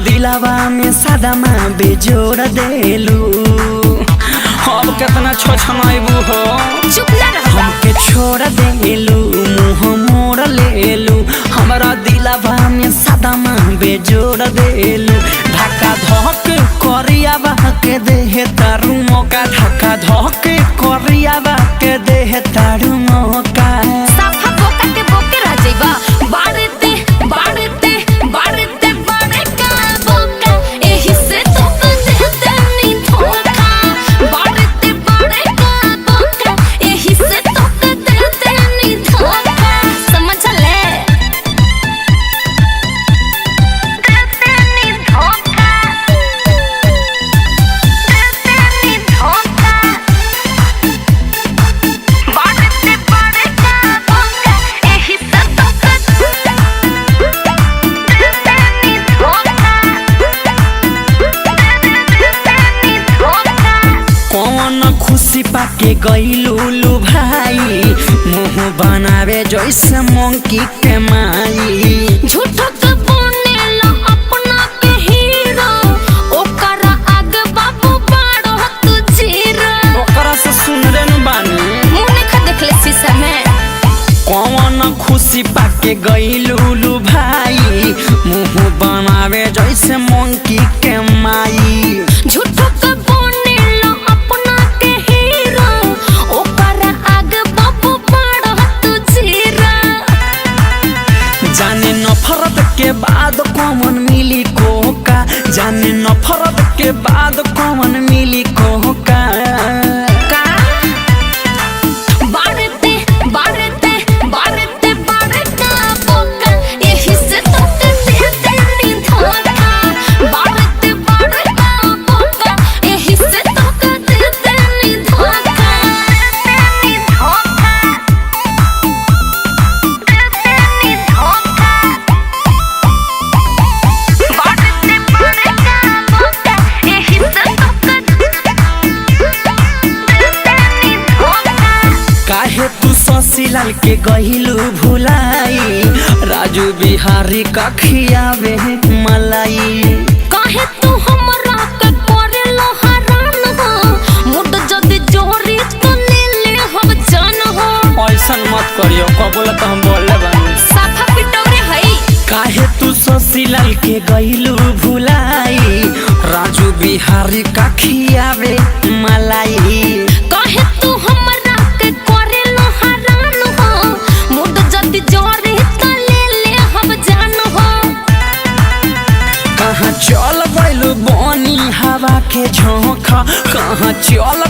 दिलावा में सदमा बेजोड़ देलू। अब कितना छोछनाइबू हो, हमके छोड़ देलू, मुँह मोड़ लेलू। हमारा दिलावा में सदमा बेजोड़ देलू। धक्का धक करिया के देह तारू मौका, धक्का धक करिया के देह तारू मौका। साफा बोका के बोके रह जाइबा, बाड़ते बाड़ते बाड़ते बाड़े का बोका, एही से तो देते नी धोखा। बाड़ते बाड़े का बोका, एही से तो देते नी धोखा। समझ ले, देते नी धोखा, देते नी धोखा। बाड़ते बाड़े का बोका, एही से तो देते नी धोखा, देते नी धोखा। कौन खुशी पाके गईलू लू भाई, मुँह बनावे जैसे मंकी के माई। झूठो के बनेला अपना के हीरो, ओकरा आगे बाबू बाड़ो तू जीरो। ओकरा से सुन रे न बानी, मुँह नहीं देखले शीशा में। कौन खुशी पाके गईलू लू भाई, मुँह बनावे जैसे मंकी के माई। झूठो के बनेला अपना के हीरो, ओकरा आगे बाबू बाड़ो तू जीरो। जाने नफरत के बाद कौन मिली कोका, जाने नफरत के बाद कौन मिली कोका। का बाड़ते बाड़ते बाड़ते बाड़े का बोका, एही से तो देते नी धोखा। बाड़ते बाड़े का बोका, एही से तो देते नी धोखा, देते नी धोखा, देते नी धोखा। बाड़ते बाड़े का बोका, एही से तो काहे तू शशिलाल के गहिलू भुलाई, राजू बिहारी का खियावे मलाई। काहे तू हमरा के करेलो हरान हो, मुड जदी जोरी तो ले ले हम जान हो। ऐसन मत करियो, कबोला तो हम बोले बानी। साफा पिटौरे हई, काहे तू शशिलाल के गहिलू भुलाई, राजू बिहारी का खियावे मलाई। काहे तू हमरा के करेलो हरान हो, मुड जदी जोरी तो ले ले हम जान हो। कहाँ चल बैलू बनी हवा के झोंका, कहाँ चल